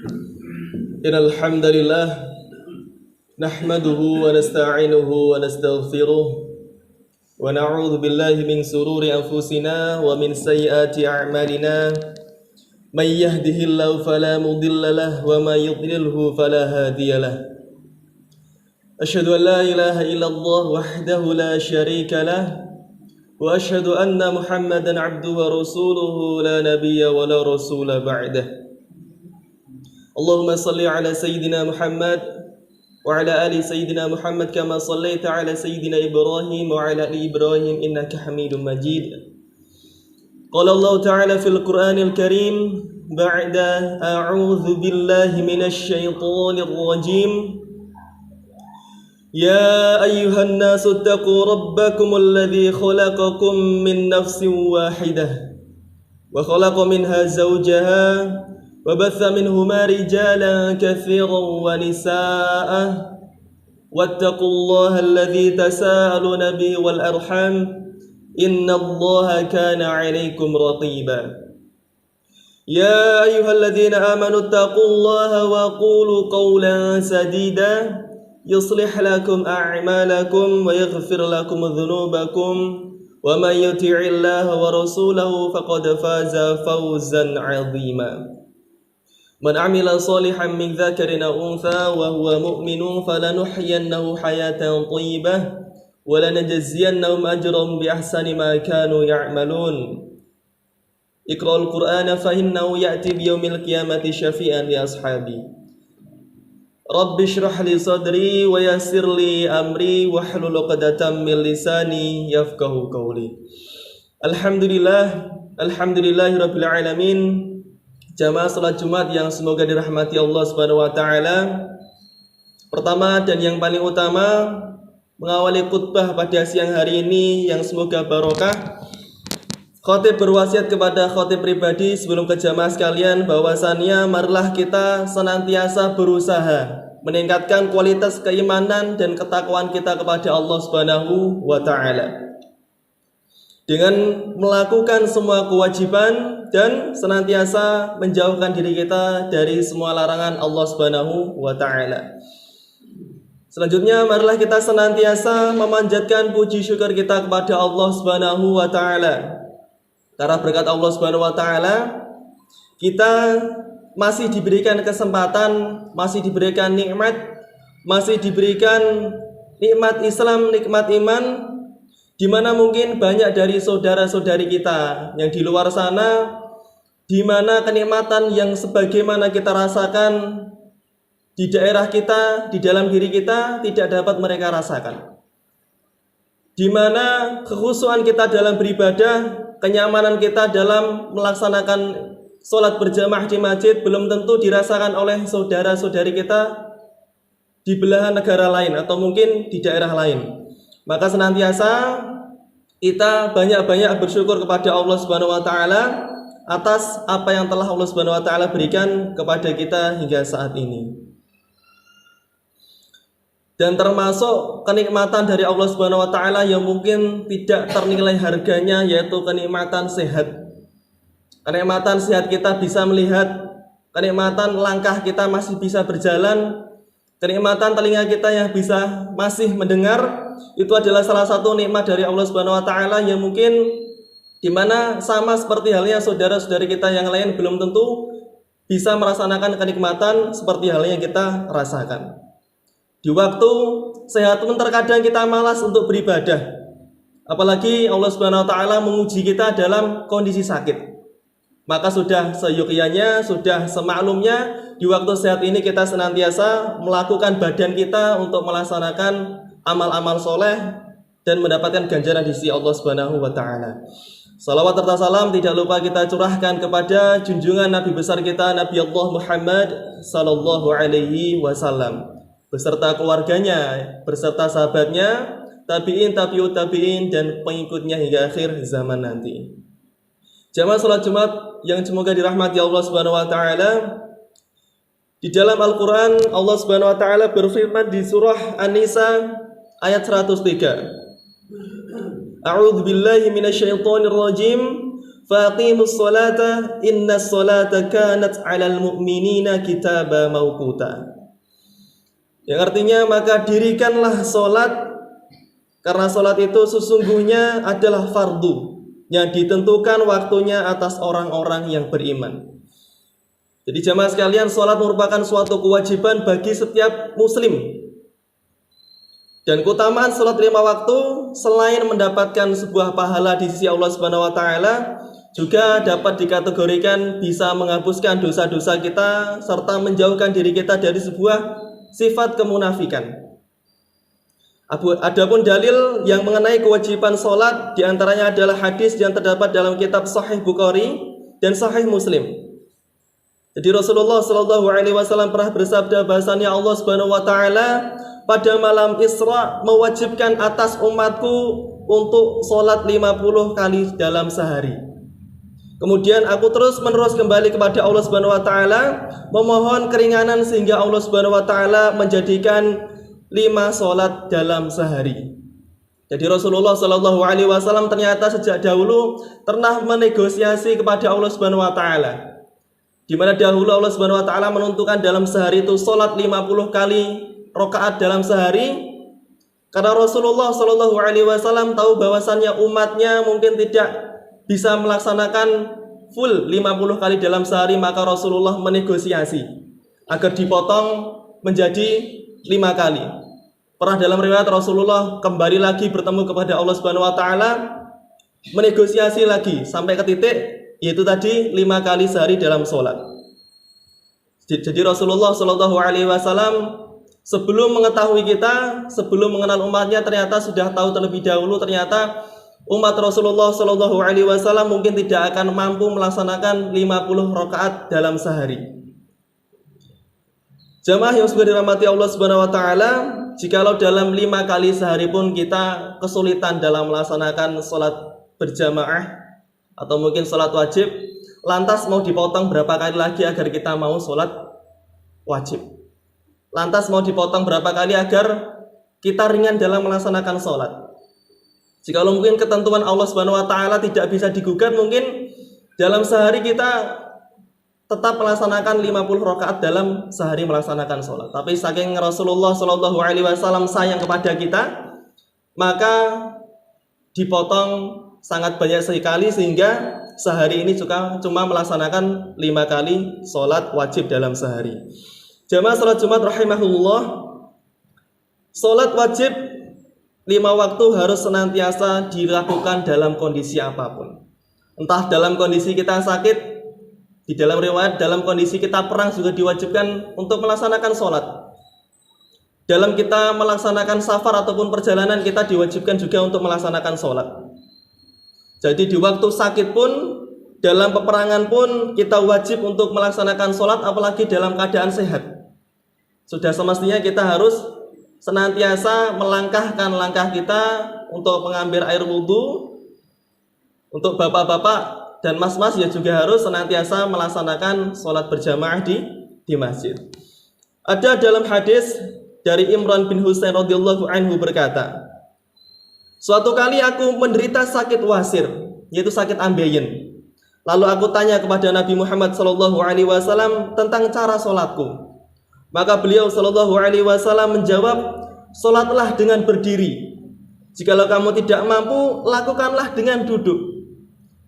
Innal hamdalillah nahmaduhu wa nasta'inuhu wa nastaghfiruh wa na'udzu billahi min sururi anfusina wa min sayyiati a'malina may yahdihillahu fala mudilla lahu wa may yudlilhu fala hadiya lahu. Asyhadu an la ilaha illallah wahdahu la syarika lahu wa asyhadu anna Muhammadan 'abduhu wa rasuluhu la nabiyya wa la rasula ba'dahu. Allahumma salli ala Sayyidina Muhammad wa ala ali Sayyidina Muhammad kama sallaita ala Sayyidina Ibrahim wa ala ali Ibrahim innaka Hamidum Majid. Qala Allah Ta'ala fil Qur'anil Karim ba'da a'udzu billahi minasy syaithanir rajim. Ya ayyuhan nasu taqu rabbakumul ladzi khalaqakum min nafsin wahidah wa khalaqa minha zawjaha وبث منهما رجالا كثيرا ونساء واتقوا الله الذي تساءلون به والأرحام إن الله كان عليكم رقيبا يا أيها الذين آمنوا اتقوا الله وقولوا قولا سديدا يصلح لكم أعمالكم ويغفر لكم ذنوبكم ومن يطع الله ورسوله فقد فاز فوزا عظيما. Man amila salihan min dzakarin aw untha wa huwa mu'minun falanuhyiyannahu hayatan thayyibah wa lanajziyannahum ajrahum bi ahsani ma kanu ya'malun. Iqra'ul Qur'ana fa innahu ya'ti bi yaumil qiyamati syafi'an li ashabi. Rabbi shrah li sadri wa yassir li amri wahlul 'uqdatam min lisani yafqahu qawli. Alhamdulillahirabbil alamin. Jamaah salat Jumat yang semoga dirahmati Allah Subhanahu wa taala. Pertama dan yang paling utama, mengawali khutbah pada siang hari ini yang semoga barokah. Khatib berwasiat kepada khatib pribadi sebelum ke jamaah sekalian bahwasannya marilah kita senantiasa berusaha meningkatkan kualitas keimanan dan ketakwaan kita kepada Allah Subhanahu wa taala dengan melakukan semua kewajiban dan senantiasa menjauhkan diri kita dari semua larangan Allah Subhanahu wa taala. Selanjutnya marilah kita senantiasa memanjatkan puji syukur kita kepada Allah Subhanahu wa taala. Karena berkat Allah Subhanahu wa taala kita masih diberikan kesempatan, masih diberikan nikmat, masih diberikan nikmat Islam, nikmat iman, di mana mungkin banyak dari saudara-saudari kita yang di luar sana, di mana kenikmatan yang sebagaimana kita rasakan di daerah kita, di dalam diri kita tidak dapat mereka rasakan. Di mana kekhusyuan kita dalam beribadah, kenyamanan kita dalam melaksanakan sholat berjamaah di masjid belum tentu dirasakan oleh saudara-saudari kita di belahan negara lain atau mungkin di daerah lain. Maka senantiasa kita banyak-banyak bersyukur kepada Allah Subhanahu wa taala atas apa yang telah Allah Subhanahu wa taala berikan kepada kita hingga saat ini. Dan termasuk kenikmatan dari Allah Subhanahu wa taala yang mungkin tidak ternilai harganya, yaitu kenikmatan sehat. Kenikmatan sehat kita bisa melihat, kenikmatan langkah kita masih bisa berjalan, kenikmatan telinga kita yang bisa masih mendengar, itu adalah salah satu nikmat dari Allah Subhanahu wa taala yang mungkin di mana sama seperti halnya saudara-saudari kita yang lain belum tentu bisa merasakan kenikmatan seperti halnya yang kita rasakan. Di waktu sehat pun terkadang kita malas untuk beribadah. Apalagi Allah Subhanahu wa taala menguji kita dalam kondisi sakit. Maka sudah seyukianya, sudah semaklumnya di waktu sehat ini kita senantiasa melakukan badan kita untuk melaksanakan amal-amal soleh dan mendapatkan ganjaran di sisi Allah Subhanahu wa taala. Salawat serta salam tidak lupa kita curahkan kepada junjungan Nabi besar kita Nabi Allah Muhammad sallallahu alaihi wasallam beserta keluarganya, beserta sahabatnya, tabi'in, tabi'ut tabi'in dan pengikutnya hingga akhir zaman nanti. Jamaah salat Jumat yang semoga dirahmati Allah Subhanahu wa taala. Di dalam Al-Qur'an Allah Subhanahu wa taala berfirman di surah An-Nisa ayat 103. A'udzu billahi minasyaitonir rajim. faqimus sholata innas sholata kanat 'alal mu'minina kitaba mauquta. Yang artinya maka dirikanlah salat, karena salat itu sesungguhnya adalah fardu yang ditentukan waktunya atas orang-orang yang beriman. Jadi jamaah sekalian, salat merupakan suatu kewajiban bagi setiap muslim. Dan keutamaan salat 5 waktu selain mendapatkan sebuah pahala di sisi Allah Subhanahu wa taala, juga dapat dikategorikan bisa menghapuskan dosa-dosa kita serta menjauhkan diri kita dari sebuah sifat kemunafikan. Adapun dalil yang mengenai kewajiban salat diantaranya adalah hadis yang terdapat dalam kitab Sahih Bukhari dan Sahih Muslim. Jadi Rasulullah Shallallahu Alaihi Wasallam pernah bersabda bahasanya Allah Subhanahu Wa Taala pada malam Isra mewajibkan atas umatku untuk sholat 50 kali dalam sehari. Kemudian aku terus menerus kembali kepada Allah Subhanahu Wa Taala memohon keringanan sehingga Allah Subhanahu Wa Taala menjadikan 5 sholat dalam sehari. Jadi Rasulullah Shallallahu Alaihi Wasallam ternyata sejak dahulu pernah menegosiasi kepada Allah Subhanahu Wa Taala. Di mana dahulu Allah Subhanahu wa taala menentukan dalam sehari itu salat 50 kali rakaat dalam sehari, karena Rasulullah Shallallahu alaihi wasallam tahu bahwasannya umatnya mungkin tidak bisa melaksanakan full 50 kali dalam sehari, maka Rasulullah menegosiasi agar dipotong menjadi 5 kali. Pernah dalam riwayat Rasulullah kembali lagi bertemu kepada Allah Subhanahu wa taala, menegosiasi lagi sampai ke titik yaitu tadi 5 kali sehari dalam sholat. Jadi Rasulullah Shallallahu Alaihi Wasallam sebelum mengetahui kita, sebelum mengenal umatnya, ternyata sudah tahu terlebih dahulu ternyata umat Rasulullah Shallallahu Alaihi Wasallam mungkin tidak akan mampu melaksanakan 50 rakaat dalam sehari. Jamaah yang sudah dirahmati Allah Subhanahu Wa Taala, jikalau dalam 5 kali sehari pun kita kesulitan dalam melaksanakan sholat berjamaah atau mungkin sholat wajib, lantas mau dipotong berapa kali lagi agar kita mau sholat wajib? Lantas mau dipotong berapa kali agar kita ringan dalam melaksanakan sholat? Jikalau mungkin ketentuan Allah Subhanahu wa taala tidak bisa digugat, mungkin dalam sehari kita tetap melaksanakan 50 rakaat dalam sehari melaksanakan sholat. Tapi saking Rasulullah Shallallahu alaihi wasallam sayang kepada kita, maka dipotong sangat banyak sekali sehingga sehari ini juga cuma melaksanakan 5 kali sholat wajib dalam sehari. Jamaah sholat Jumat rahimahullah, sholat wajib 5 waktu harus senantiasa dilakukan dalam kondisi apapun. Entah dalam kondisi kita sakit, di dalam riwayat dalam kondisi kita perang juga diwajibkan untuk melaksanakan sholat. Dalam kita melaksanakan safar ataupun perjalanan kita diwajibkan juga untuk melaksanakan sholat. Jadi di waktu sakit pun, dalam peperangan pun kita wajib untuk melaksanakan sholat, apalagi dalam keadaan sehat. Sudah semestinya kita harus senantiasa melangkahkan langkah kita untuk mengambil air wudhu. Untuk bapak-bapak dan mas-mas ya juga harus senantiasa melaksanakan sholat berjamaah di masjid. Ada dalam hadis dari Imran bin Husain radhiyallahu anhu berkata, suatu kali aku menderita sakit wasir, yaitu sakit ambeien. Lalu aku tanya kepada Nabi Muhammad SAW tentang cara sholatku. Maka beliau SAW menjawab, sholatlah dengan berdiri. Jikalau kamu tidak mampu, lakukanlah dengan duduk.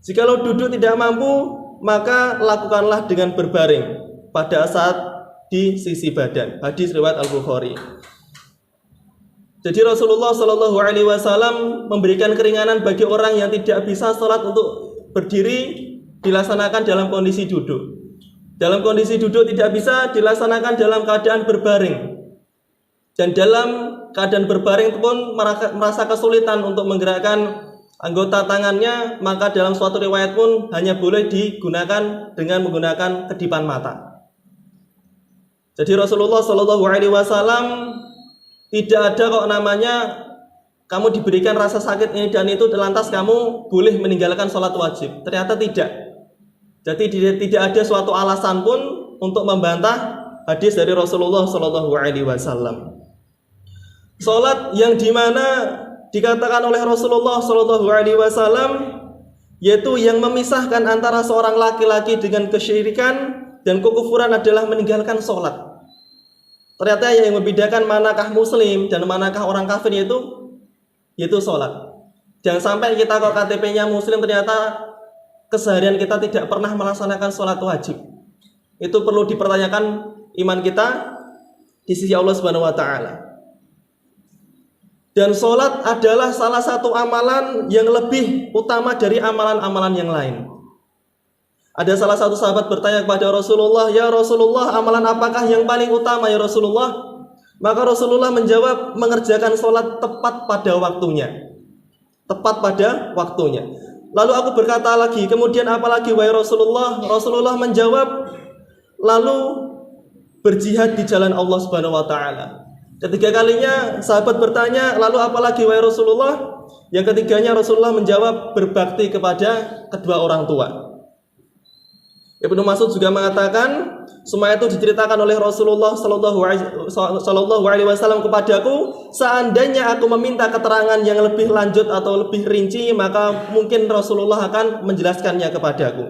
Jikalau duduk tidak mampu, maka lakukanlah dengan berbaring pada saat di sisi badan. Hadis riwayat Al-Bukhari. Jadi Rasulullah Shallallahu Alaihi Wasallam memberikan keringanan bagi orang yang tidak bisa sholat untuk berdiri dilaksanakan dalam kondisi duduk. Dalam kondisi duduk tidak bisa dilaksanakan dalam keadaan berbaring. Dan dalam keadaan berbaring pun merasa kesulitan untuk menggerakkan anggota tangannya, maka dalam suatu riwayat pun hanya boleh digunakan dengan menggunakan kedipan mata. Jadi Rasulullah Shallallahu Alaihi Wasallam tidak ada kok namanya kamu diberikan rasa sakit ini dan itu lantas kamu boleh meninggalkan sholat wajib. Ternyata tidak. Jadi tidak ada suatu alasan pun untuk membantah hadis dari Rasulullah Shallallahu Alaihi Wasallam. Sholat yang dimana dikatakan oleh Rasulullah Shallallahu Alaihi Wasallam yaitu yang memisahkan antara seorang laki-laki dengan kesyirikan dan kekufuran adalah meninggalkan sholat. Ternyata yang membedakan manakah muslim dan manakah orang kafir yaitu sholat. Jangan sampai kita kok KTP-nya muslim ternyata keseharian kita tidak pernah melaksanakan sholat wajib. Itu perlu dipertanyakan iman kita di sisi Allah Subhanahu wa taala. Dan sholat adalah salah satu amalan yang lebih utama dari amalan-amalan yang lain. Ada salah satu sahabat bertanya kepada Rasulullah, "Ya Rasulullah, amalan apakah yang paling utama ya Rasulullah?" Maka Rasulullah menjawab, mengerjakan sholat tepat pada waktunya. Tepat pada waktunya. Lalu aku berkata lagi, "Kemudian apa lagi wahai Rasulullah?" Rasulullah menjawab, "Lalu berjihad di jalan Allah Subhanahu wa taala." Ketiga kalinya sahabat bertanya, "Lalu apa lagi wahai Rasulullah?" Yang ketiganya Rasulullah menjawab, "Berbakti kepada kedua orang tua." Ibnu Mas'ud juga mengatakan, semua itu diceritakan oleh Rasulullah Sallallahu Alaihi Wasallam kepadaku. Seandainya aku meminta keterangan yang lebih lanjut atau lebih rinci, maka mungkin Rasulullah akan menjelaskannya kepadaku.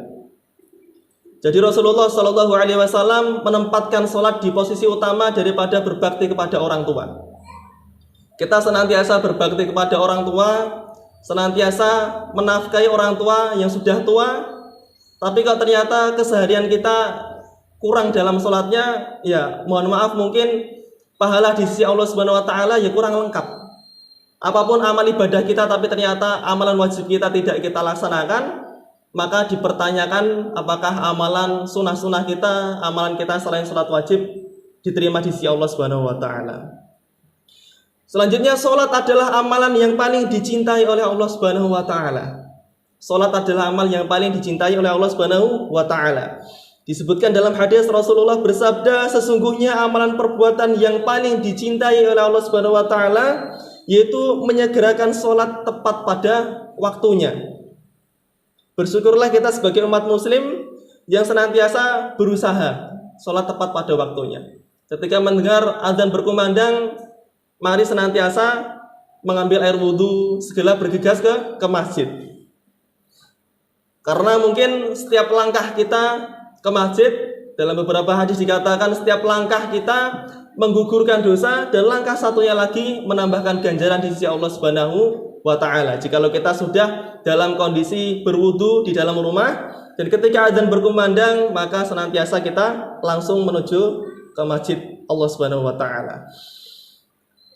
Jadi Rasulullah Sallallahu Alaihi Wasallam menempatkan sholat di posisi utama daripada berbakti kepada orang tua. Kita senantiasa berbakti kepada orang tua, senantiasa menafkahi orang tua yang sudah tua. Tapi kalau ternyata keseharian kita kurang dalam sholatnya, ya mohon maaf mungkin pahala di sisi Allah Subhanahu wa taala ya kurang lengkap. Apapun amal ibadah kita tapi ternyata amalan wajib kita tidak kita laksanakan, maka dipertanyakan apakah amalan sunnah-sunnah kita, amalan kita selain sholat wajib diterima di sisi Allah Subhanahu wa taala. Selanjutnya, sholat adalah amalan yang paling dicintai oleh Allah Subhanahu wa taala. Salat adalah amal yang paling dicintai oleh Allah Subhanahu wa taala. Disebutkan dalam hadis Rasulullah bersabda, sesungguhnya amalan perbuatan yang paling dicintai oleh Allah Subhanahu wa taala yaitu menyegerakan salat tepat pada waktunya. Bersyukurlah kita sebagai umat muslim yang senantiasa berusaha salat tepat pada waktunya. Ketika mendengar azan berkumandang, mari senantiasa mengambil air wudhu, segera bergegas ke masjid. Karena mungkin setiap langkah kita ke masjid, dalam beberapa hadis dikatakan setiap langkah kita menggugurkan dosa, dan langkah satunya lagi menambahkan ganjaran di sisi Allah Subhanahu wa taala. Jikalau kita sudah dalam kondisi berwudu di dalam rumah dan ketika azan berkumandang, maka senantiasa kita langsung menuju ke masjid Allah Subhanahu wa taala.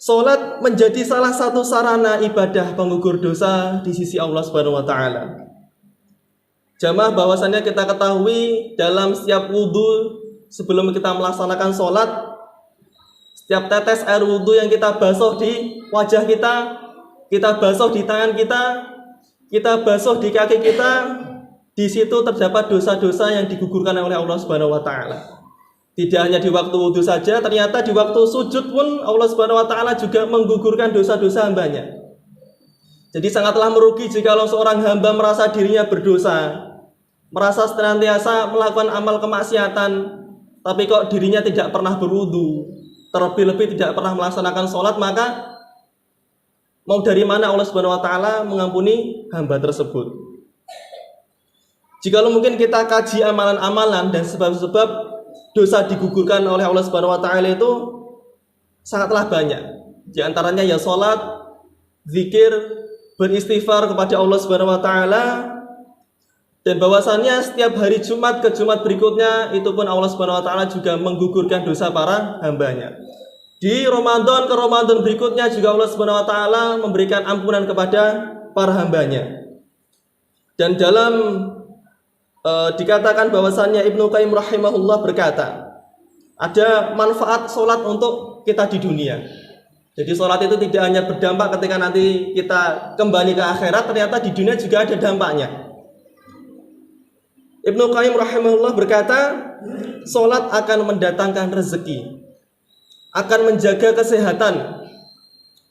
Salat menjadi salah satu sarana ibadah penggugur dosa di sisi Allah Subhanahu wa taala. Jamaah bahwasannya kita ketahui dalam setiap wudhu sebelum kita melaksanakan sholat, setiap tetes air wudhu yang kita basuh di wajah kita basuh di tangan kita basuh di kaki kita, di situ terdapat dosa-dosa yang digugurkan oleh Allah Subhanahu wa taala. Tidak hanya di waktu wudhu saja, ternyata di waktu sujud pun Allah Subhanahu wa taala juga menggugurkan dosa-dosa hambanya. Jadi sangatlah merugi jika seorang hamba merasa dirinya berdosa, merasa senantiasa melakukan amal kemaksiatan, tapi kok dirinya tidak pernah berwudu, terlebih-lebih tidak pernah melaksanakan sholat, maka mau dari mana Allah Subhanahu wa taala mengampuni hamba tersebut? Jikalau mungkin kita kaji amalan-amalan dan sebab-sebab dosa digugurkan oleh Allah Subhanahu wa taala itu sangatlah banyak. Di antaranya ya sholat, zikir, beristighfar kepada Allah Subhanahu wa taala, dan bahwasannya setiap hari Jumat ke Jumat berikutnya itu pun Allah Subhanahu wa taala juga menggugurkan dosa para hambanya. Di Ramadan ke Ramadan berikutnya juga Allah Subhanahu wa taala memberikan ampunan kepada para hambanya. Dan dalam dikatakan bahwasannya Ibnu Qayyim rahimahullah berkata, ada manfaat sholat untuk kita di dunia. Jadi sholat itu tidak hanya berdampak ketika nanti kita kembali ke akhirat, ternyata di dunia juga ada dampaknya. Ibnu Qayyim rahimahullah berkata, sholat akan mendatangkan rezeki, akan menjaga kesehatan,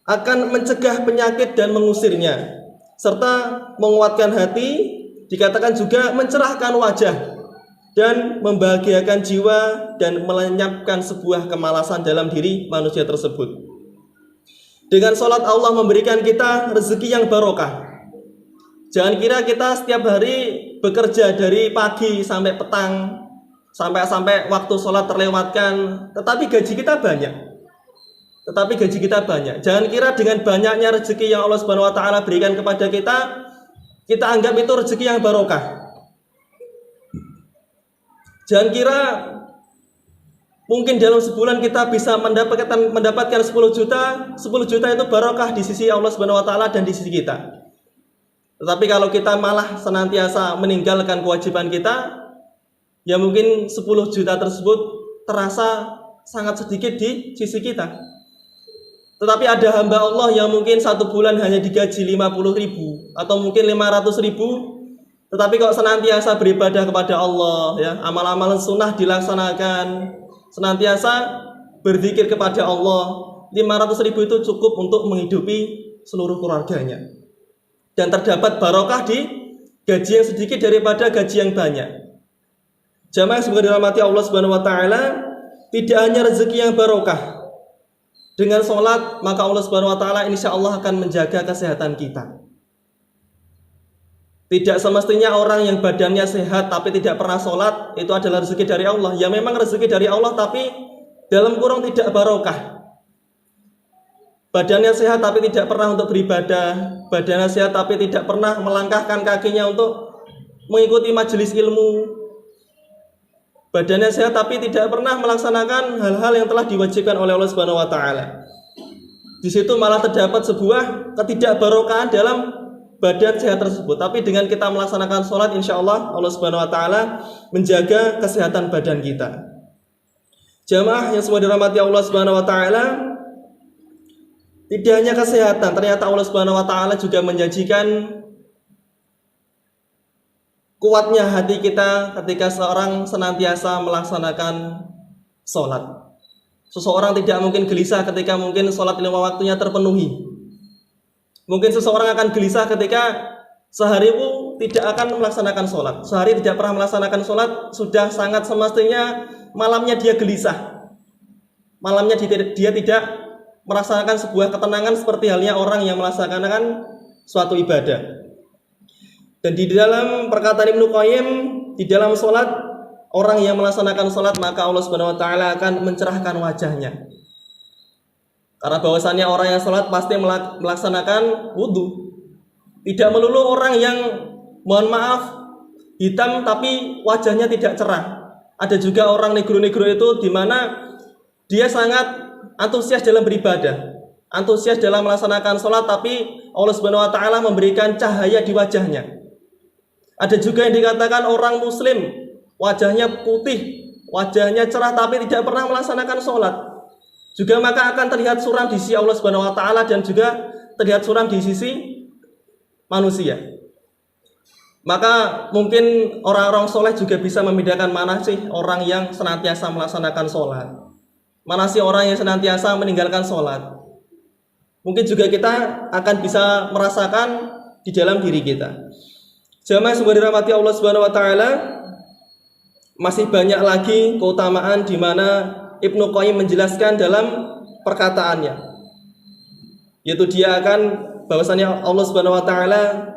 akan mencegah penyakit dan mengusirnya, serta menguatkan hati, dikatakan juga mencerahkan wajah dan membahagiakan jiwa dan melenyapkan sebuah kemalasan dalam diri manusia tersebut. Dengan sholat Allah memberikan kita rezeki yang barokah. Jangan kira kita setiap hari bekerja dari pagi sampai petang, sampai waktu sholat terlewatkan, tetapi gaji kita banyak. Jangan kira dengan banyaknya rezeki yang Allah Subhanahu wa taala berikan kepada kita anggap itu rezeki yang barokah. Jangan kira mungkin dalam sebulan kita bisa mendapatkan 10 juta. 10 juta itu barokah di sisi Allah Subhanahu wa taala dan di sisi kita. Tetapi kalau kita malah senantiasa meninggalkan kewajiban kita, ya mungkin 10 juta tersebut terasa sangat sedikit di sisi kita. Tetapi ada hamba Allah yang mungkin satu bulan hanya digaji 50.000 atau mungkin 500.000, tetapi kok senantiasa beribadah kepada Allah, ya, amal-amal sunnah dilaksanakan, senantiasa berzikir kepada Allah. 500.000 itu cukup untuk menghidupi seluruh keluarganya. Dan terdapat barokah di gaji yang sedikit daripada gaji yang banyak. Jamaah yang semoga dirahmati Allah Subhanahu wa taala, tidak hanya rezeki yang barokah. Dengan sholat, maka Allah Subhanahu wa taala insyaallah akan menjaga kesehatan kita. Tidak semestinya orang yang badannya sehat tapi tidak pernah sholat itu adalah rezeki dari Allah. Ya memang rezeki dari Allah, tapi dalam kurung tidak barokah. Badannya sehat tapi tidak pernah untuk beribadah, badannya sehat tapi tidak pernah melangkahkan kakinya untuk mengikuti majelis ilmu, badannya sehat tapi tidak pernah melaksanakan hal-hal yang telah diwajibkan oleh Allah Subhanahu wa taala. Di situ malah terdapat sebuah ketidakbarokahan dalam badan sehat tersebut. Tapi dengan kita melaksanakan sholat, insya Allah Allah Subhanahu wa taala menjaga kesehatan badan kita. Jamaah yang semua dirahmati Allah Subhanahu wa taala, tidak hanya kesehatan, ternyata Allah Subhanahu wa taala juga menjanjikan kuatnya hati kita ketika seorang senantiasa melaksanakan sholat. Seseorang tidak mungkin gelisah ketika mungkin sholat 5 waktunya terpenuhi. Mungkin seseorang akan gelisah ketika sehari tidak akan melaksanakan sholat. Sehari tidak pernah melaksanakan sholat, sudah sangat semestinya malamnya dia gelisah. Malamnya dia tidak merasakan sebuah ketenangan seperti halnya orang yang melaksanakan suatu ibadah. Dan di dalam perkataan Ibnu Qayyim, di dalam sholat, orang yang melaksanakan sholat maka Allah Subhanahu wa taala akan mencerahkan wajahnya. Karena bahwasannya orang yang sholat pasti melaksanakan wudhu. Tidak melulu orang yang mohon maaf hitam tapi wajahnya tidak cerah. Ada juga orang negro-negro itu di mana dia sangat antusias dalam beribadah, antusias dalam melaksanakan sholat, tapi Allah Subhanahu wa taala memberikan cahaya di wajahnya. Ada juga yang dikatakan orang muslim wajahnya putih, wajahnya cerah tapi tidak pernah melaksanakan sholat, juga maka akan terlihat suram di sisi Allah Subhanahu wa taala dan juga terlihat suram di sisi manusia. Maka mungkin orang-orang soleh juga bisa membedakan mana sih orang yang senantiasa melaksanakan sholat, mana sih orang yang senantiasa meninggalkan sholat. Mungkin juga kita akan bisa merasakan di dalam diri kita. Jamaah yang dirahmati Allah Subhanahu wa taala, masih banyak lagi keutamaan di mana Ibnu Qayyim menjelaskan dalam perkataannya, yaitu dia akan bahwasanya Allah Subhanahu wa taala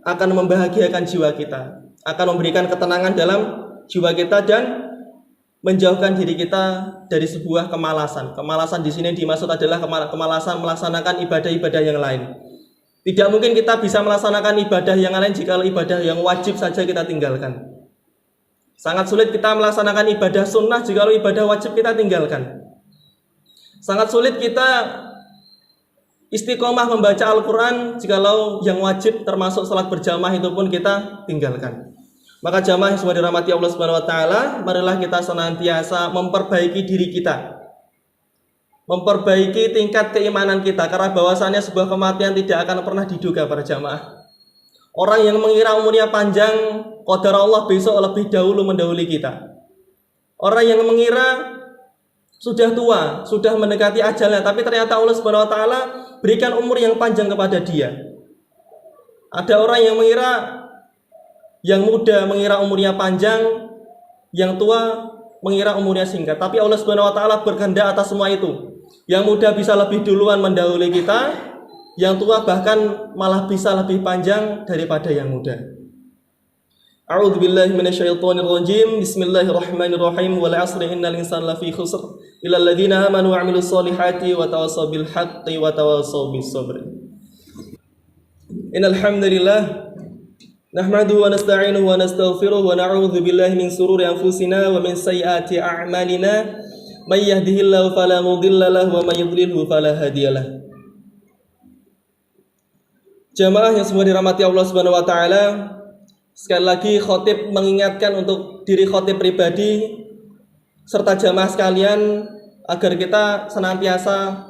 akan membahagiakan jiwa kita, akan memberikan ketenangan dalam jiwa kita dan menjauhkan diri kita dari sebuah kemalasan. Kemalasan di sini dimaksud adalah kemalasan melaksanakan ibadah-ibadah yang lain. Tidak mungkin kita bisa melaksanakan ibadah yang lain jika ibadah yang wajib saja kita tinggalkan. Sangat sulit kita melaksanakan ibadah sunnah jika ibadah wajib kita tinggalkan. Sangat sulit kita istiqomah membaca Al-Quran jikalau yang wajib termasuk salat berjamaah itu pun kita tinggalkan. Maka jamaah yang semua dirahmati Allah Subhanahu wa taala, marilah kita senantiasa memperbaiki diri kita, memperbaiki tingkat keimanan kita, karena bahwasannya sebuah kematian tidak akan pernah diduga para jamaah. Orang yang mengira umurnya panjang, qadar Allah besok lebih dahulu mendahului kita. Orang yang mengira sudah tua, sudah mendekati ajalnya, tapi ternyata Allah Subhanahu wa taala berikan umur yang panjang kepada dia. Ada orang yang mengira, yang muda mengira umurnya panjang, yang tua mengira umurnya singkat. Tapi Allah Subhanahu wa taala berkehendak atas semua itu. Yang muda bisa lebih duluan mendahului kita, Yang tua bahkan malah bisa lebih panjang daripada yang muda. A'udzubillahi minasyaitonirrajim. Bismillahirrahmanirrahim. Wal 'asri innal insana lafi khusr illa alladziina aamanu wa 'amilus solihati wa tawassaw bil haqqi wa tawassaw bis sabr. Innal hamdalillah nahmaduhu wa nasta'inuhu wa nastaghfiruh wa na'udzu billahi min shururi anfusina wa min sayyiati a'malina. May yahdihillahu fala mudilla lahu wa may yudlilhu fala hadiyalah. Jamaah yang semua dirahmati Allah Subhanahu wa taala, sekali lagi khotib mengingatkan untuk diri khotib pribadi serta jamaah sekalian agar kita senantiasa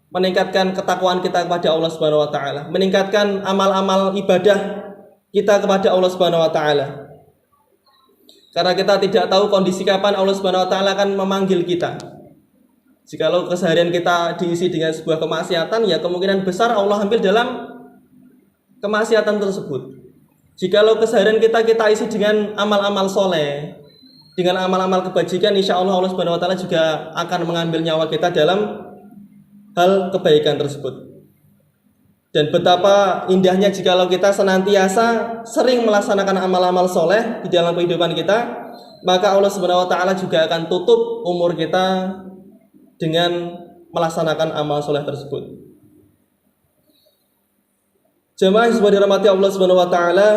meningkatkan ketakwaan kita kepada Allah Subhanahu wa taala, meningkatkan amal-amal ibadah kita kepada Allah Subhanahu wa taala. Karena kita tidak tahu kondisi kapan Allah Subhanahu wa taala akan memanggil kita. Jikalau keseharian kita diisi dengan sebuah kemaksiatan, ya kemungkinan besar Allah ambil dalam kemaksiatan tersebut. Jikalau keseharian kita isi dengan amal-amal soleh, dengan amal-amal kebajikan, insya Allah Allah Subhanahu wa taala juga akan mengambil nyawa kita dalam hal kebaikan tersebut. Dan betapa indahnya jikalau kita senantiasa sering melaksanakan amal-amal soleh di dalam kehidupan kita, maka Allah Subhanahu wa taala juga akan tutup umur kita dengan melaksanakan amal soleh tersebut. Jemaah yang dirahmati Allah Subhanahu wa taala,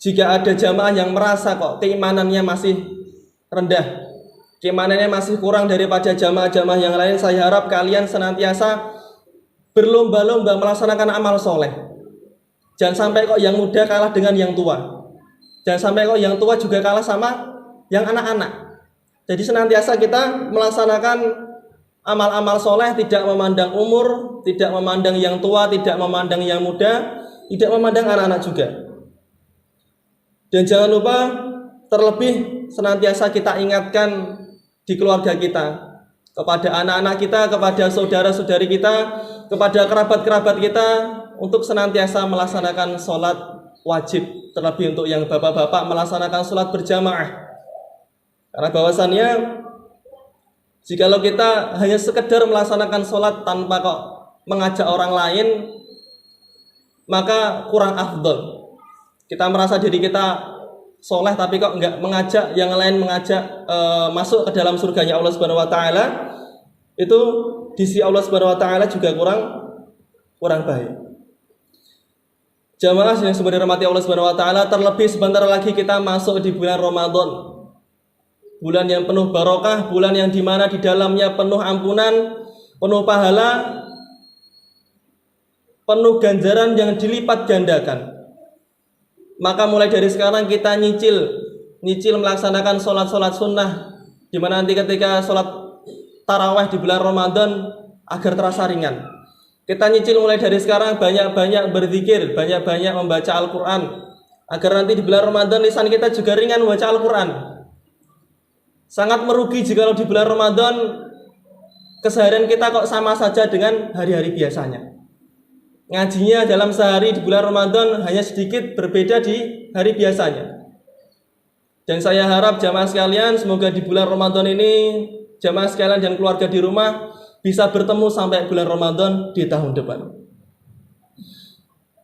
jika ada jamaah yang merasa kok keimanannya masih rendah, keimanannya masih kurang daripada jamaah-jamaah yang lain, saya harap kalian senantiasa berlomba-lomba melaksanakan amal soleh. Jangan sampai kok yang muda kalah dengan yang tua. Jangan sampai kok yang tua juga kalah sama yang anak-anak. Jadi senantiasa kita melaksanakan amal-amal soleh, tidak memandang umur, tidak memandang yang tua, tidak memandang yang muda, tidak memandang anak-anak juga. Dan jangan lupa terlebih senantiasa kita ingatkan di keluarga kita, kepada anak-anak kita, kepada saudara-saudari kita, kepada kerabat-kerabat kita, untuk senantiasa melaksanakan sholat wajib. Terlebih untuk yang bapak-bapak melaksanakan sholat berjamaah. Karena bahwasannya jikalau kita hanya sekedar melaksanakan sholat tanpa kok mengajak orang lain, maka kurang afdol. Kita merasa diri kita soleh tapi kok enggak mengajak yang lain, mengajak masuk ke dalam surganya Allah Subhanahu wa taala, itu di sisi Allah Subhanahu wa taala juga kurang baik. Jamaah yang sebenarnya dirahmati Allah Subhanahu wa taala, terlebih sebentar lagi kita masuk di bulan Ramadan. Bulan yang penuh barokah, bulan yang dimana di dalamnya penuh ampunan, penuh pahala, penuh ganjaran yang dilipat gandakan. Maka mulai dari sekarang kita nyicil melaksanakan sholat sunnah, dimana nanti ketika sholat tarawih di bulan Ramadan agar terasa ringan. Kita nyicil mulai dari sekarang banyak-banyak berzikir, banyak-banyak membaca Al-Quran, agar nanti di bulan Ramadan lisan kita juga ringan membaca Al-Quran. Sangat merugi jika di bulan Ramadan keseharian kita kok sama saja dengan hari-hari biasanya. Ngajinya dalam sehari di bulan Ramadan hanya sedikit berbeda di hari biasanya. Dan saya harap jamaah sekalian, semoga di bulan Ramadan ini jamaah sekalian dan keluarga di rumah bisa bertemu sampai bulan Ramadan di tahun depan.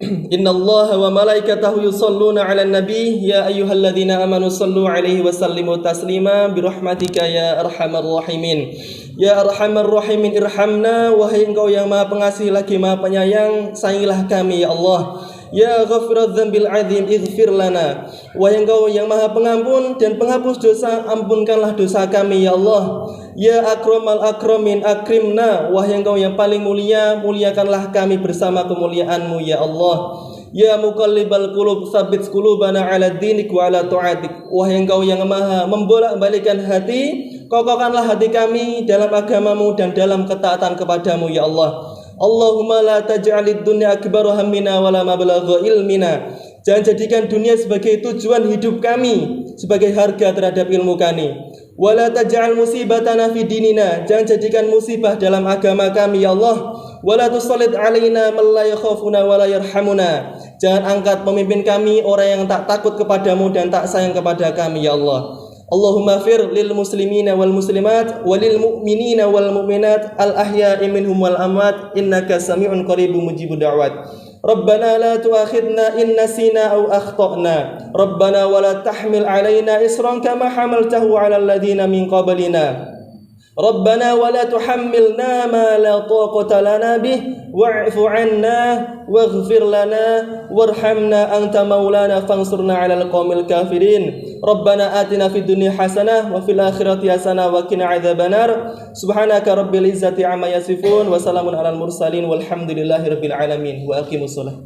Innallaha wa malaikatahu yusholluna 'alan nabi ya ayyuhalladzina amanu shallu 'alaihi wa sallimu taslima birahmatika ya arhamar rahimin. Ya arhamar rahimin irhamna, wahai Engkau yang Maha Pengasih lagi Maha Penyayang, sayangilah kami ya Allah. Ya ghafiradz dzambil 'adzim ighfir lana, wahai Engkau yang Maha Pengampun dan penghapus dosa, ampunkanlah dosa kami ya Allah. Ya akramal akramin akrimna, wahai Engkau yang paling mulia, muliakanlah kami bersama kemuliaan-Mu ya Allah. Ya muqallibal qulub tsabbit qulubana 'ala dinik wa 'ala ta'atik, wahai Engkau yang Maha membolak-balikkan hati, kokohkanlah hati kami dalam agama-Mu dan dalam ketaatan kepada-Mu ya Allah. Allahumma la taj'alid dunya akbar hammina wa la mablagha ilmina. Jangan jadikan dunia sebagai tujuan hidup kami, sebagai harga terhadap ilmu kami. Wala taj'al musibatana fi dinina. Jangan jadikan musibah dalam agama kami ya Allah. Wala tusallid alaina man la yakhafuna wa la yarhamuna. Jangan angkat pemimpin kami orang yang tak takut kepadamu dan tak sayang kepada kami ya Allah. Allahumma fir lil muslimina wal muslimat walil mu'minina wal mu'minat al ahya'i minhum wal amwat innaka sami'un qaribun mujibud da'wat. Rabbana la tu'akhidna in nasina aw akhtana. Rabbana wa la tahmil 'alaina isran kama hamaltahu 'alal ladzina min qablina. Rabbana wa la tuhammilna ma la taqata lana bih wa'fu 'anna waghfir lana warhamna anta maulana fansurna 'alal qaumil kafirin. Rabbana atina fid dunya hasanah wa fil akhirati hasanah wa qina adzabannar. Subhanaka rabbil izzati amma yasifun wa salamun 'alal mursalin walhamdulillahi rabbil alamin. Wa aqimus shalah.